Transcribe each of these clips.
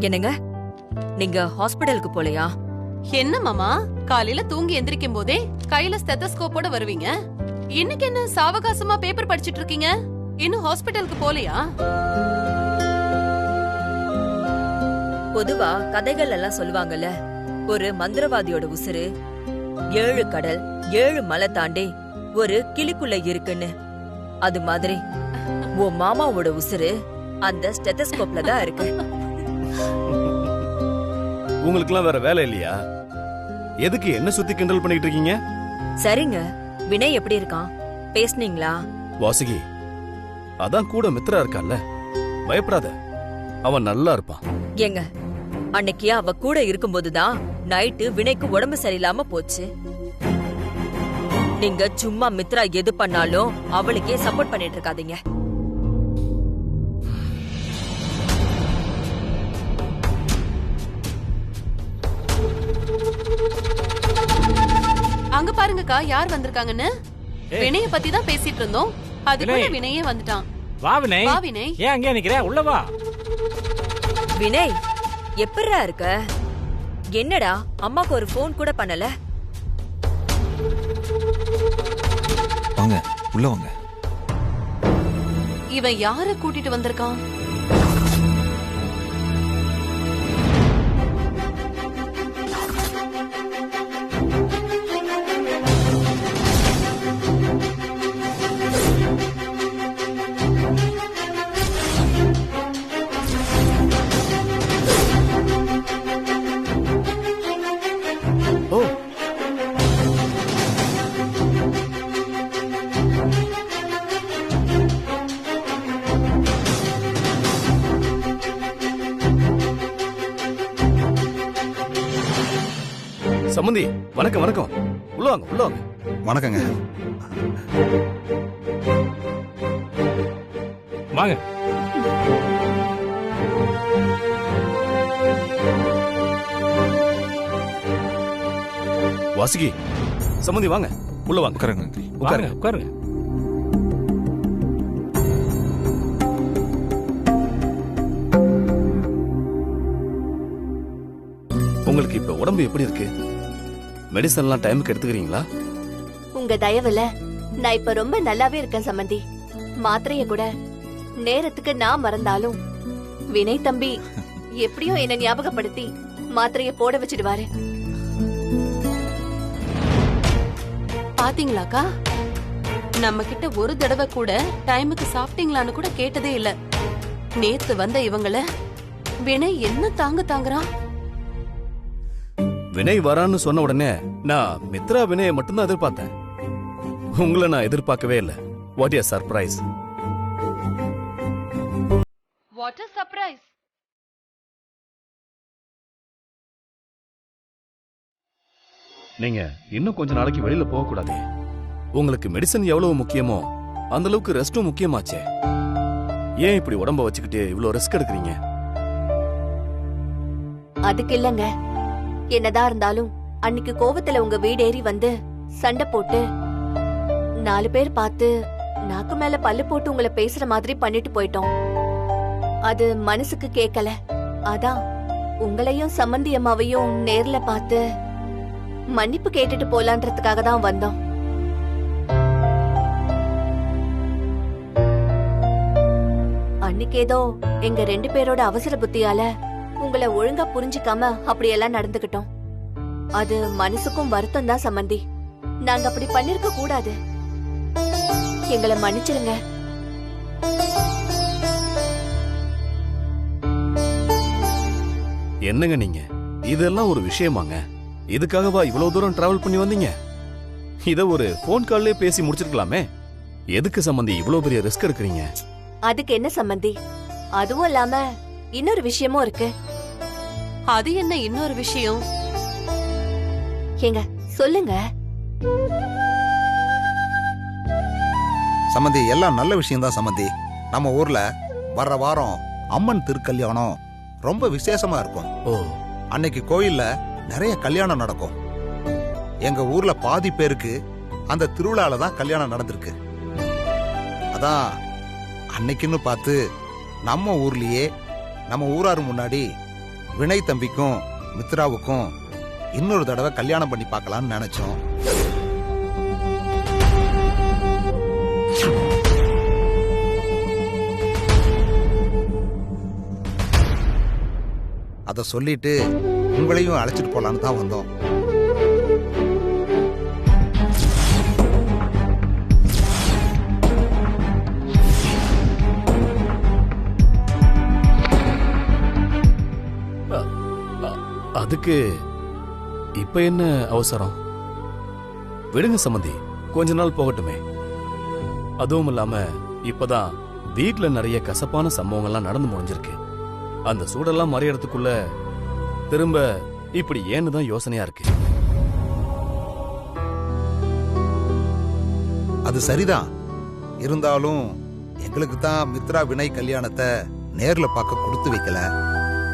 என்னங்க, நீங்க ஹாஸ்பிடலுக்கு போலையா? என்ன மாமா, காலையில தூங்கி எந்திரிக்கும் போதே கையில ஸ்டெத்தஸ்கோப்போட வருவீங்க. இன்னைக்கு என்ன சாவகாசமா பேப்பர் படிச்சிட்டு இருக்கீங்க? இன்னும் ஹாஸ்பிடலுக்கு போலையா? பொதுவா கதைகள் எல்லாம் சொல்லுவாங்கல்ல, ஒரு மந்திரவாதியோட உசுரு 7 கடல் 7 மலை தாண்டி ஒரு கிளிக்குள்ள இருக்குன்னு. அது மாதிரி உன் மாமாவோட உசுரு அந்த ஸ்டெத்தஸ்கோப்ல தான் இருக்கு. உங்களுக்குலாம் வேற வேலை இல்லையா? எதுக்கு என்ன சுத்தி கிண்டல் பண்ணிட்டு இருக்கீங்க? சரிங்க, வினய் எப்படி இருக்கான்? பேசுனீங்களா? வாசுகி, அதான் கூட மித்ரா இருக்கான்ல, பயப்படாத, அவன் நல்லா இருப்பான். ஏங்க, அன்னைக்கு அவ கூட இருக்கும்போதுதான் நைட்டு வினைக்கு உடம்பு சரியில்லாம போச்சு. நீங்க சும்மா மித்ரா எது பண்ணாலும் அவளுக்கே சப்போர்ட் பண்ணிட்டு இருக்காதீங்க. அங்க பாருங்கக்கா, யார் வந்திருக்காங்கன்னு. வினய பத்தி தான் பேசிட்டு இருந்தோம். அதுக்குள்ள வினயே வந்துட்டான். வா வினய். வா வினய். ஏன் அங்கே நிக்கிற? உள்ள வா. வினய், எப்படிடா இருக்க? என்னடா அம்மாக்கு ஒரு போன் கூட பண்ணல? வாங்க, உள்ள வாங்க. இவன் யார கூட்டிட்டு வந்திருக்கான்? சம்பந்தி, வணக்கம் வணக்கம். உள்ள வாங்க, உள்ள வாங்க. வணக்கங்க. வாங்க. வாசுகி, சம்பந்தி வாங்க, உள்ள வாங்க. உட்காருங்க. உட்காருங்க, உட்காருங்க. உங்களுக்கு இப்ப உடம்பு எப்படி இருக்கு? மெடிசன்லாம் டைமுக்கு எடுத்துக்கிறீங்களா? உங்க தயவுல நான் இப்ப ரொம்ப நல்லாவே இருக்கேன் சம்பந்தி. மாத்திரைய கூட நேரத்துக்கு நான் மறந்தாலும் வினய் தம்பி எப்படியோ என்ன ஞாபகப்படுத்தி மாத்திரைய போட வச்சிடுவாரு. பாத்தீங்களாக்கா, நம்ம கிட்ட ஒரு தடவை கூட டைமுக்கு சாப்பிட்டீங்களான்னு கூட கேட்டதே இல்ல. நேத்து வந்த இவங்கள வினய் என்ன தாங்குறான்? வினய் வரான்னு சொன்ன உடனே நான் மித்ரா வினயை மட்டும்தான் எதிர்பார்த்தேன். உங்களை நான் எதிர்பார்க்கவே இல்லை. What a surprise. What a surprise. நீங்க இன்னும் கொஞ்ச நாளைக்கு வெளியில போக கூடாது. உங்களுக்கு மெடிசன் எவ்வளவு முக்கியமோ அந்த அளவுக்கு ரெஸ்டும் முக்கியமாச்சே. ஏன் இப்படி உடம்ப வச்சுக்கிட்டு இவ்வளவு ரிஸ்க் எடுக்கிறீங்க? அதுக்கு இல்லங்க, என்னதான் இருந்தாலும் அன்னைக்கு கோவத்துல உங்க வீடேறி வந்து சண்டை போட்டு 4 பேர் பார்த்து நாக்கு மேல பல்லு போட்டு உங்களை பேசுற மாதிரி பண்ணிட்டு போயிட்டோம். அது மனசுக்கு கேட்கல. அதான் உங்களையும் சம்பந்தி அம்மாவையும் நேர்ல பார்த்து மன்னிப்பு கேட்டுட்டு போலான்றதுக்காக தான் வந்தோம். அன்னைக்கு ஏதோ எங்க 2 பேரோட அவசர புத்தியால உங்களை ஒழுங்கா புரிஞ்சுக்காம அப்படியெல்லாம் நடந்துகிட்டோம். அது மனசுக்கும் வருத்தம் தான் சம்பந்தி. நாங்க அப்படி பண்ணிருக்க கூடாது. எங்களை மன்னிச்சிருங்க. என்னங்க நீங்க, இதெல்லாம் ஒரு விஷயமாங்க? இதுக்காகவா இவ்வளவு தூரம் டிராவல் பண்ணி வந்தீங்க? இத ஒரு போன் கால்லே பேசி முடிச்சிருக்கலாமே. எதுக்கு சம்பந்தி இவ்வளவு பெரிய ரிஸ்க் எடுக்கிறீங்க? அதுக்கு என்ன சம்பந்தி, அதுவும் இல்லாம இன்னொரு விஷயமும் இருக்கு. அது என்ன இன்னொரு விஷயம்? ஏங்க சொல்லுங்க. சம்மந்தி, எல்லாம் நல்ல விஷயம் தான் சம்மந்தி. நம்ம ஊர்ல வர்ற வாரம் அம்மன் திருக்கல்யாணம் ரொம்ப விசேஷமா இருக்கும். ஓ, அன்னைக்கு கோயில்ல நிறைய கல்யாணம் நடக்கும். எங்க ஊர்ல பாதி பேருக்கு அந்த திருவிழால தான் கல்யாணம் நடந்திருக்கு. அதான் அன்னைக்குன்னு பார்த்து நம்ம ஊர்லயே நம்ம ஊராரு முன்னாடி வினய் தம்பிக்கும் மித்ராவுக்கும் இன்னொரு தடவை கல்யாணம் பண்ணி பார்க்கலாம்னு நினைச்சோம். அத சொல்லிட்டு உங்களையும் அழைச்சிட்டு போலான்னு தான் வந்தோம். அதுக்கு இப்ப என்ன அவசரம்? விடுங்க சம்பந்தி, கொஞ்ச நாள் போகட்டுமே. அதுவும் இல்லாம இப்பதான் வீட்ல நிறைய கசப்பான சம்பவங்கள்லாம் நடந்து முடிஞ்சிருக்கு. அந்த சூடெல்லாம் மறையறதுக்குள்ள திரும்ப இப்படி ஏன்னு தான் யோசனையா இருக்கு. அது சரிதான். இருந்தாலும் எங்களுக்கு தான் மித்ரா வினய் கல்யாணத்தை நேர்ல பார்க்க கொடுத்து வைக்கல.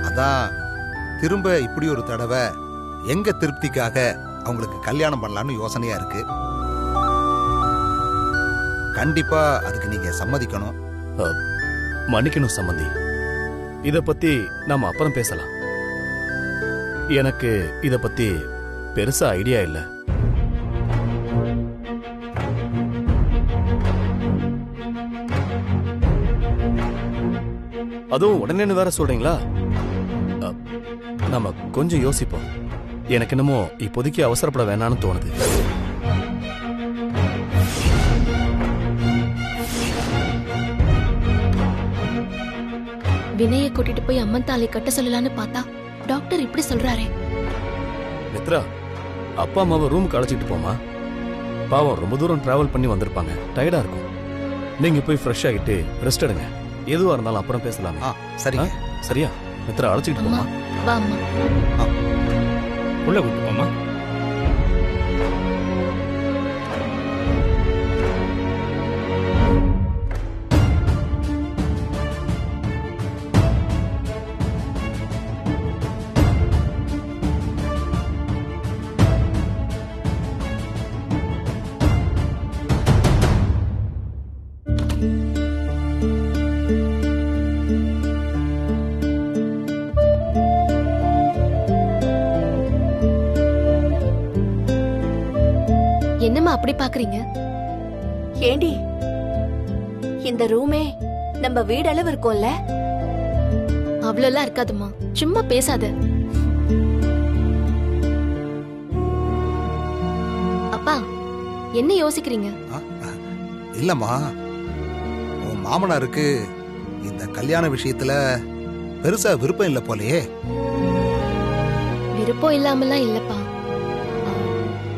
அதான் திரும்ப இப்படி ஒரு தடவை எங்க திருப்திக்காக அவங்களுக்கு கல்யாணம் பண்ணலாம்னு யோசனையா இருக்கு. கண்டிப்பா அதுக்கு நீங்க சம்மதிக்கணும். மன்னிக்கணும் சம்பந்தி, இத பத்தி நாம அப்புறம் பேசலாம். எனக்கு இத பத்தி பெருசா ஐடியா இல்ல. அதுவும் உடனே வேற சொல்றீங்களா? நாம கொஞ்சம் யோசிப்போம். எனக்கு என்னமோ இப்போதைக்கு அவசரப்பட வேணாம்னு தோணுது. வினய கூட்டிட்டு போய் அம்மன் தாலி கட்ட சொல்லலான்னு பார்த்தா டாக்டர் இப்படி சொல்றாரே. மித்ரா, அப்பா அம்மாவை ரூமுக்கு அழைச்சிட்டு போமா. பாவம் ரொம்ப தூரம் டிராவல் பண்ணி வந்திருப்பாங்க, டயர்டா இருக்கும். நீங்க போய் ஃப்ரெஷ் ஆகிட்டு ரெஸ்ட் எடுங்க. எதுவா இருந்தாலும் அப்புறம் பேசலாமே. சரிங்க. சரியா? மித்ரா அழைச்சிட்டு போமா. வா அம்மா. உள்ள கூட்டு போமா. என்னம்மா அப்படி பாக்குறீங்க? ஏண்டி, இந்த ரூமே நம்ம வீடளவு இருக்கும்ல? அவ்வளவுலாம் இருக்காதும்மா, சும்மா பேசாத. அப்பா என்ன யோசிக்கிறீங்க? இல்லம்மா, உன் மாமனாருக்கு இந்த கல்யாண விஷயத்துல பெருசா விருப்பம் இல்ல போலயே. விருப்பம் இல்லாமலாம் இல்லப்பா.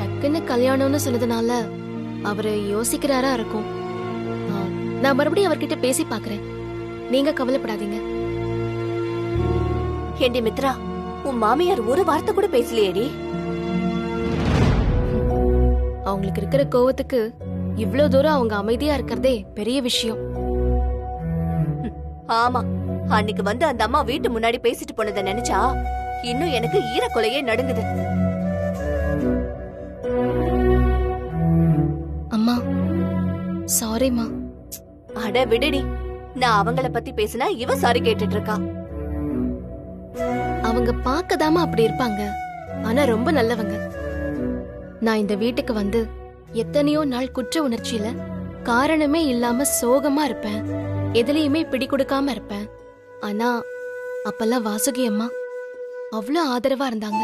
டக்குன்னு கல்யாணம்னு சொன்னதுனால அவரு யோசிக்கிறாரா இருக்கும். நான் மறுபடியும் அவர்கிட்ட பேசி பாக்குறேன். நீங்க கவலைப்படாதீங்க. ஏண்டி மித்ரா, உன் மாமியார் ஒரு வார்த்தை கூட பேசலையேடி? அவங்களுக்கு இருக்கிற கோவத்துக்கு இவ்ளோ தூரம் அவங்க அமைதியா இருக்கிறதே பெரிய விஷயம். ஆமா, அன்னைக்கு வந்து அந்த அம்மா வீட்டு முன்னாடி பேசிட்டு போனதை நினைச்சா இன்னும் எனக்கு ஈரக்கொலையே நடுங்குது. அம்மா சாரிம்மா. அட விடுடி, நான் அவங்கள பத்தி பேசினா இவ சாரி கேட்டுட்டு இருக்கா. அவங்க பார்க்கதாமா அப்படி இருப்பாங்க, ஆனா ரொம்ப நல்லவங்க. நான் இந்த வீட்டுக்கு வந்து எத்தனையோ நாள் குற்ற உணர்ச்சியில காரணமே இல்லாம சோகமா இருப்பேன், எதுலயுமே பிடி கொடுக்காம இருப்பேன். ஆனா அப்பெல்லாம் வாசுகி அம்மா அவ்வளவு ஆதரவா இருந்தாங்க.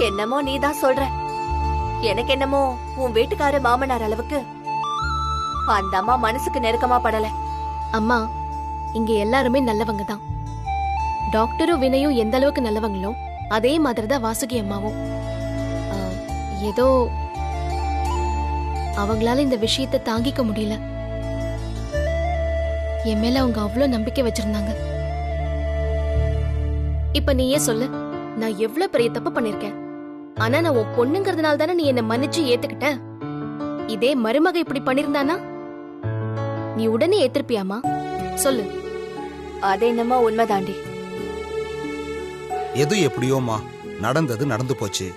என்னமோ நீதான் சொல்ற, எனக்கு என்னமோ உன் வீட்டுக்கார மாமனார் அளவுக்கு அந்த அம்மா மனசுக்கு நெருக்கமா படல. அம்மா இங்க எல்லாருமே நல்லவங்க தான். டாக்டரும் வினயும் எந்த அளவுக்கு நல்லவங்களோ அதே மாதிரிதான் வாசுகி அம்மாவும். ஏதோ அவங்களால இந்த விஷயத்தை தாங்கிக்க முடியல. என் மேல அவங்க அவ்வளவு நம்பிக்கை வச்சிருந்தாங்க. இப்ப நீயே சொல்லு, நான் எவ்வளவு பெரிய தப்பு பண்ணிருக்கேன். ஆனா நான் உன் பொண்ணுங்கிறதுனால தானே நீ என்ன மன்னிச்சு ஏத்துக்கிட்ட. இதே மருமக இப்படி பண்ணிருந்தானா நீ உடனே ஏத்திருப்பியாமா? சொல்லு. அது என்னமோ உண்மைதாண்டி. எது எப்படியோமா, நடந்தது நடந்து போச்சு.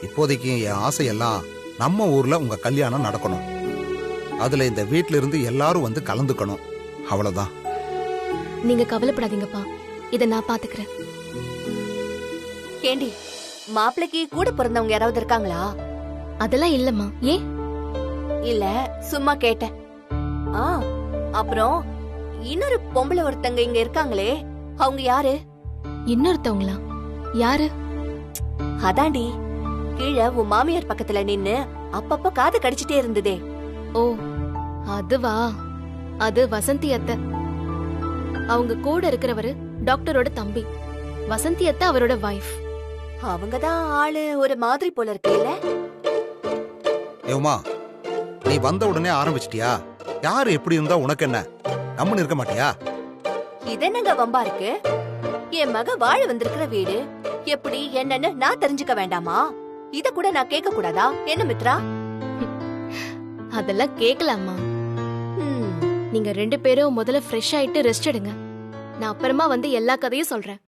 இப்போதைக்கு என் ஆசையெல்லாம் நம்ம ஊர்ல உங்க கல்யாணம் நடக்கணும். அதுல இந்த வீட்ல இருந்து எல்லாரும் வந்து கலந்துக்கணும், அவ்வளவுதான். நீங்க கவலைப்படாதீங்கப்பா, இத நான் பாத்துக்கிறேன். ஏண்டி மாப்பிளைக்கு கூட பிறந்தவங்க யாராவது இருக்காங்களா? அதெல்லாம் இல்லம்மா. ஏன்? இல்ல, சும்மா கேட்டேன். அப்புறம் இன்னொரு பொம்பளை ஒருத்தங்க இங்க இருக்காங்களே, அவங்க யாரு? இன்னொருத்தவங்களா? யாரு? அதாண்டி கீழே உன் மாமியார் பக்கத்துல நின்னு அப்பப்ப காது கடிச்சிட்டே இருந்ததே. ஓ, அதுவா? அது வசந்தி அத்தை. அவங்க கூட இருக்கிறவரு டாக்டரோட தம்பி. வசந்தி அத்தை அவரோட வைஃப். அவங்கதான் ஆளு ஒரு மாதிரி போல இருக்கேல்ல. ஏமா, நீ வந்த உடனே ஆரம்பிச்சிட்டியா? யாரு எப்படி இருந்தா உனக்கு என்ன? நம்மன்னு இருக்க மாட்டியா? இதென்னங்க வம்பா இருக்கு? என் மக வாழ வந்திருக்கிற வீடு எப்படி என்னன்னு நான் தெரிஞ்சுக்க வேண்டாமா? இத கூட நான் கேட்க கூடாதா? என்ன மித்ரா? அதெல்லாம் கேக்கலாமா? நீங்க 2 பேரும் முதல்ல ஃப்ரெஷ் ஆயிட்டு ரெஸ்ட் எடுங்க. நான் அப்புறமா வந்து எல்லா கதையும் சொல்றேன்.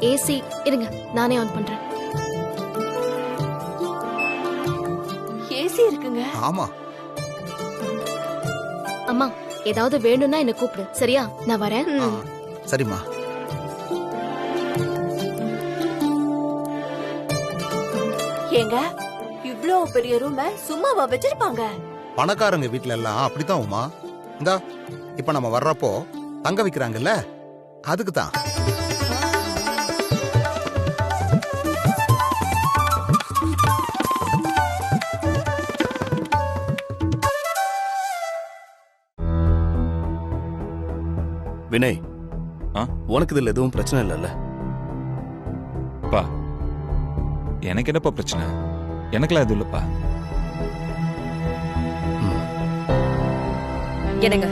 ஏசி இருங்க, நானே ஆன் பண்றேன். ஏசி இருக்குங்க. ஆமா. அம்மா, ஏதாவது வேணும்னா என்ன கூப்பிடு, சரியா? நான் வரேன். சரிம்மா. ஏங்க, இவ்ளோ பெரிய ரூம சும்மாவா வச்சிருப்பாங்க? பணக்காரங்க வீட்ல எல்லாம் அப்படித்தான் உமா. இந்தா இப்ப நம்ம வர்றப்போ தங்க வைக்கிறாங்கல்ல, அதுக்கு தான். வினய், உனக்கு இதுல எதுவும் பிரச்சனை இல்லைல்ல? பா, எனக்கு என்னப்பா பிரச்சனை? எனக்குலாம் எதுவும் இல்லப்பா. என்னங்க,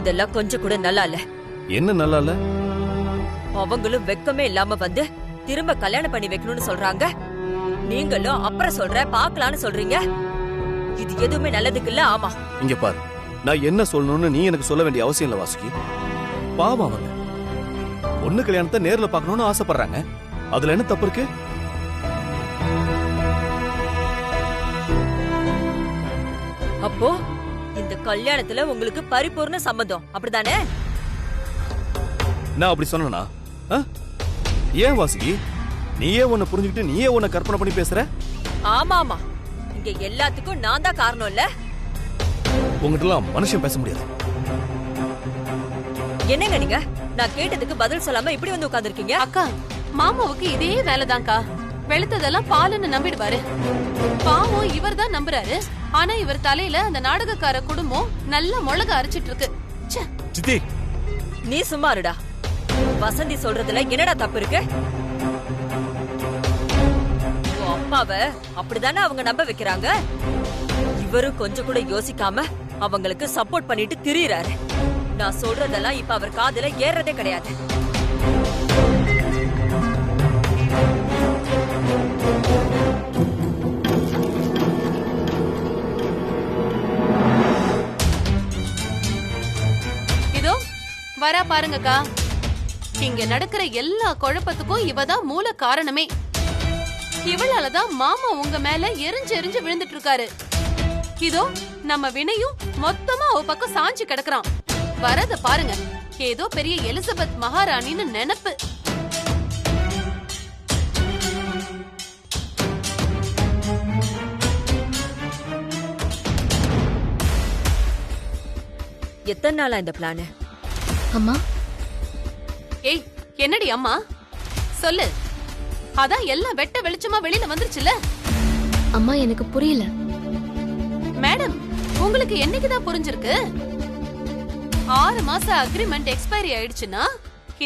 இதெல்லாம் கொஞ்சம் கூட நல்லா இல்ல. என்ன நல்லா இல்ல? அவங்களும் வெக்கமே இல்லாம வந்து திரும்ப கல்யாணம் பண்ணி வைக்கணும்னு சொல்றாங்க. நீங்களும் அப்புறம் சொல்ற பாக்கலான்னு சொல்றீங்க. இது எதுவுமே நல்லதுக்கு இல்ல. ஆமா, இங்க பாரு, நான் என்ன சொல்லணும்னு நீ எனக்கு சொல்ல வேண்டிய அவசியம் இல்ல வாசுகி. பாவம் அவங்க பொண்ணு கல்யாணத்தை நேர்ல பார்க்கணும்னு ஆசைப்படுறாங்க. அதுல என்ன தப்பு இருக்கு? அப்போ இந்த கல்யாணத்துல உங்களுக்கு பரிபூர்ண சம்மதம், அப்படிதானே? நான் அப்படி சொன்னா? ஏன் வாசுகி, நீயே உன்னை புரிஞ்சுக்கிட்டு நீயே உன்னை கற்பனை பண்ணி பேசுற? ஆமா ஆமா, இங்க எல்லாத்துக்கும் நான் தான் காரணம் இல்ல. உங்ககிட்ட எல்லாம் மனுஷன் பேச முடியாது. என்னங்க நீங்க, நான் கேட்டதுக்கு பதில் சொல்லாம இப்படி வந்து உட்கார்ந்திருக்கீங்க? அக்கா, மாமாவுக்கு இதே வேலைதான்க்கா. வெளுத்ததெல்லாம் பாலுன்னு நம்பிடுவாரு. பாவம் இவர் தான் நம்புறாரு. ஆனா இவர் தலையில அந்த நாடகக்கார குடும்பம் நல்ல மிளக அரைச்சிட்டு இருக்கு. சித்தி, நீ சும்மா இருடா. வசந்தி சொல்றதுல என்னடா தப்பு இருக்கு? உன் அப்பாவை அப்படிதானே அவங்க நம்ப வைக்கிறாங்க. இவரும் கொஞ்சம் கூட யோசிக்காம அவங்களுக்கு சப்போர்ட் பண்ணிட்டு திரியறாரு. நான் சொல்றதெல்லாம் இப்ப அவர் காதுல ஏறதே கிடையாது. இதோ வரா பாருங்கக்கா. இங்க நடக்கிற எல்லா குழப்பத்துக்கும் இவதான் மூல காரணமே. இவளாலதான் மாமா உங்க மேல எரிஞ்சு எரிஞ்சு விழுந்துட்டு இருக்காரு. இதோ நம்ம வினையும் மொத்தமா அவ பக்கம் சாஞ்சு கிடக்குறான். வரத பாருங்க, ஏதோ பெரிய எலிசபெத் மகாராணின்னு நினைப்பு. எத்தனை நாளா இந்த பிளான்? அம்மா, ஏய், என்னடி அம்மா சொல்லு. அதான் எல்லாம் வெட்ட வெளிச்சமா வெளியில வந்துருச்சுல. அம்மா எனக்கு புரியல. மேடம், உங்களுக்கு என்னைக்குதான் புரிஞ்சிருக்கு? 6 மாச அக்ரிமெண்ட் எக்ஸ்பைரி ஆயிடுச்சுன்னா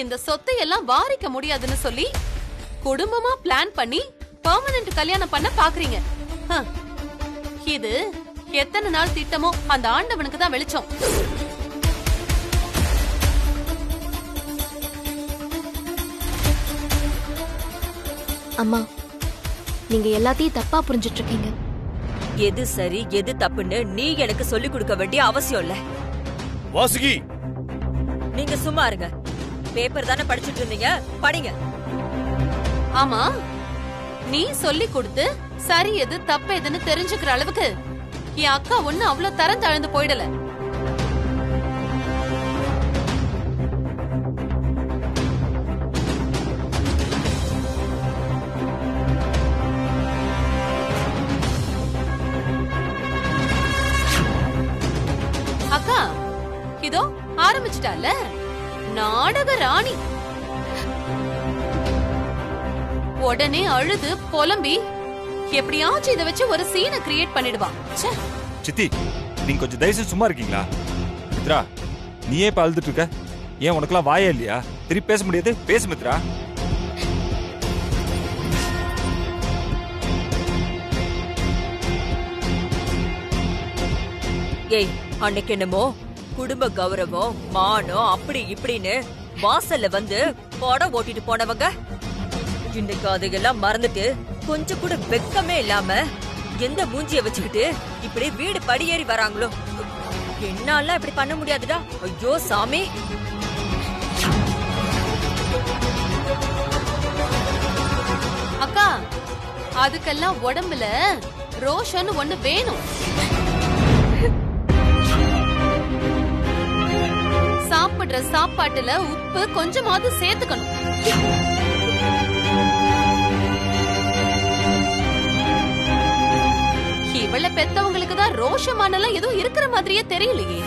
இந்த சொத்தை எல்லாம் வாரிக்க முடியாதுன்னு சொல்லி குடும்பமா பிளான் பண்ணி பெர்மனன்ட் கல்யாணம் பண்ண பாக்குறீங்க. இது எத்தனை நாள் திட்டமோ அந்த ஆண்டவனுக்கு தான் வெளிச்சம். அம்மா, நீங்க எல்லாத்தையும் தப்பா புரிஞ்சிட்டு இருக்கீங்க. எது சரி எது தப்புன்னு நீ எனக்கு சொல்லிக் கொடுக்க வேண்டிய அவசியம் இல்ல. வாசுகி, நீங்க சும்மா இருங்க. பேப்பர் தானே படிச்சிட்டு இருந்தீங்க, படிங்க. ஆமா, நீ சொல்லி கொடுத்து சரி எது தப்பு எதுன்னு தெரிஞ்சுக்கிற அளவுக்கு என் அக்கா ஒண்ணு அவ்வளவு தரம் தாழ்ந்து போயிடல. ஆரம்பிச்சிட்டால, நாடக ராணி. உடனே அழுது புலம்பி எப்படியாச்சும் இதை வச்சு ஒரு சீனை கிரியேட் பண்ணிடுவா. ச்சே. சித்தி நீங்க கொஞ்சம் தயவுசெய்து சும்மா இருக்கீங்களா? மித்ரா நீயே இப்ப அழுதுட்டு இருக்க. ஏன் உனக்கெல்லாம் வாயே இல்லையா? திருப்பி பேச முடியாது, பேசு மித்ரா. ஏய், அன்னைக்கு என்னமோ குடும்ப கௌரவம் மானம் அப்படி இப்படின்னு வாசல்ல வந்து படம் ஓட்டிட்டு போனவங்க இன்னைக்கு அதையெல்லாம் மறந்துட்டு கொஞ்சம் கூட வெக்கமே இல்லாம எந்த மூஞ்சிய வச்சுக்கிட்டு இப்படி வீடு படியேறி வராங்களோ. என்னால இப்படி பண்ண முடியாதுடா. ஐயோ சாமி. அக்கா, அதுக்கெல்லாம் உடம்புல ரோஷன் ஒண்ணு வேணும். சாப்பிடுற சாப்பாட்டுல உப்பு கொஞ்சமாவது சேர்த்துக்கணும். இவள பெத்தவங்களுக்கு தான் ரோஷமானலாம் எதுவும் இருக்கிற மாதிரியே தெரியலையே.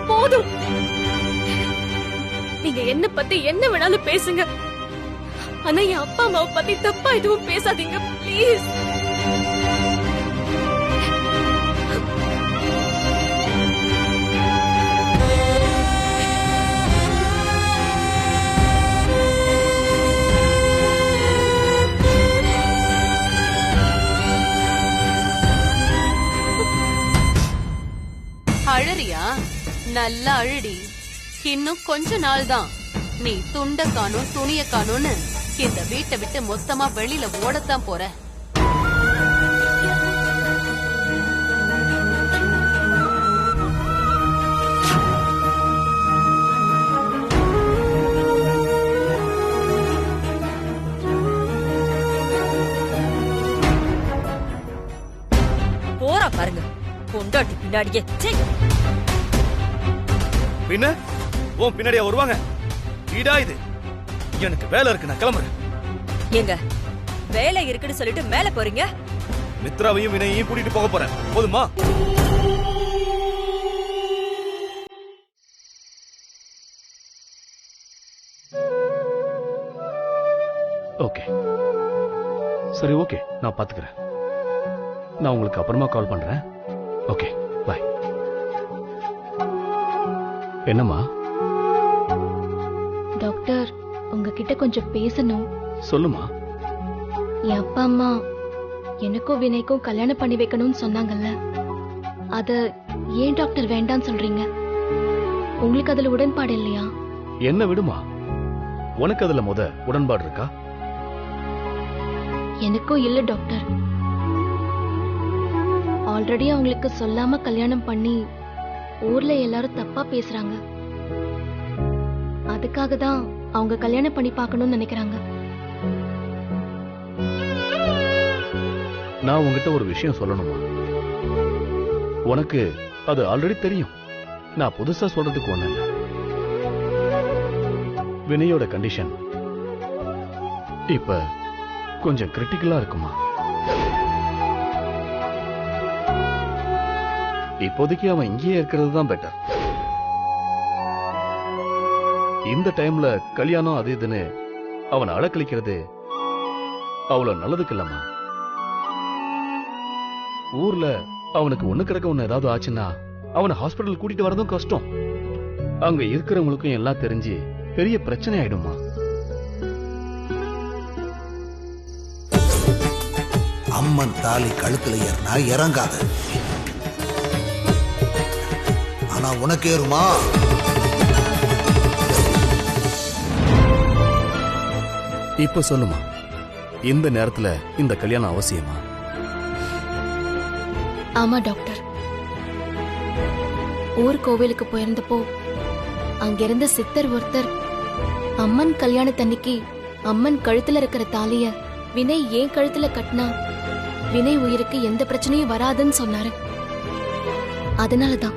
போதும். நீங்க என்ன பத்தி என்ன வேணாலும் பேசுங்க, ஆனா என் அப்பா அம்மாவை பத்தி தப்பா எதுவும் பேசாதீங்க ப்ளீஸ். அழறியா? நல்லா அழுடி. இன்னும் கொஞ்ச நாள் தான் நீ துண்ட காணும் துணிய காணும்னு இந்த வீட்டை விட்டு மொத்தமா வெளியில ஓடத்தான் போற. போறா பாருங்க பொண்டாட்டி பின்னாடியே. சீ. பின்ன உன் பின்னாடியா வருவாங்க? வீடா இது? எனக்கு வேலை இருக்கு, நான் கிளம்புறேன். ஏங்க வேலை இருக்குன்னு சொல்லிட்டு மேல போறீங்க? மித்ராவையும் வினையையும் கூட்டிட்டு போக போறேன், போதுமா? ஓகே சரி, ஓகே நான் பாத்துக்கிறேன். நான் உங்களுக்கு அப்புறமா கால் பண்றேன். Okay bye. என்னம்மா? டாக்டர், உங்ககிட்ட கொஞ்சம் பேசணும். சொல்லுமா. என் அப்பா அம்மா எனக்கும் வினைக்கும் கல்யாணம் பண்ணி வைக்கணும்னு சொன்னாங்கல்ல, அத ஏன் டாக்டர் வேண்டான்னு சொல்றீங்க? உங்களுக்கு அதுல உடன்பாடு இல்லையா? என்ன விடுமா, உனக்கு அதுல உடன்பாடு இருக்கா? எனக்கும் இல்ல டாக்டர். ஆல்ரெடி அவங்களுக்கு சொல்லாம கல்யாணம் பண்ணி ஊர்ல எல்லாரும் தப்பா பேசுறாங்க. அதுக்காக தான் அவங்க கல்யாணம் பண்ணி பார்க்கணும்னு நினைக்கிறாங்க. நான் உங்ககிட்ட ஒரு விஷயம் சொல்லணுமா? உனக்கு அது ஆல்ரெடி தெரியும். நான் புதுசா சொல்றதுக்கு ஒண்ணு இல்ல. வினையோட கண்டிஷன் இப்ப கொஞ்சம் கிரிட்டிக்கலா இருக்குமா? இப்போதைக்கு அவன் இங்கேயே இருக்கிறது தான் பெட்டர். இந்த டைம்ல கல்யாணம் அது இதுன்னு அவனை அடக்கழிக்கிறது அவ்வளவு நல்லதுக்கு இல்லம்மா. ஊர்ல அவனுக்கு ஒண்ணு கிடக்க ஒண்ணு ஏதாவது ஆச்சுன்னா அவனை ஹாஸ்பிட்டல் கூட்டிட்டு வரதும் கஷ்டம். அங்க இருக்கிறவங்களுக்கும் எல்லாம் தெரிஞ்சு பெரிய பிரச்சனை ஆயிடுமா. அம்மன் தாலி கழுத்துல ஏறினா இறங்காது, ஆனா உனக்கு ஏறுமா? இப்ப சொல்லுமா, இந்த நேரத்துல இந்த கல்யாணம் அவசியமா? ஆமா டாக்டர். ஊர் கோவிலுக்கு போயிருந்தப்போ அங்கிருந்த சித்தர் ஒருத்தர் அம்மன் கல்யாணத்தன்னைக்கு அம்மன் கழுத்துல இருக்கிற தாலிய வினை ஏன் கழுத்துல கட்டினா வினை உயிருக்கு எந்த பிரச்சனையும் வராதுன்னு சொன்னாரு. அதனாலதான்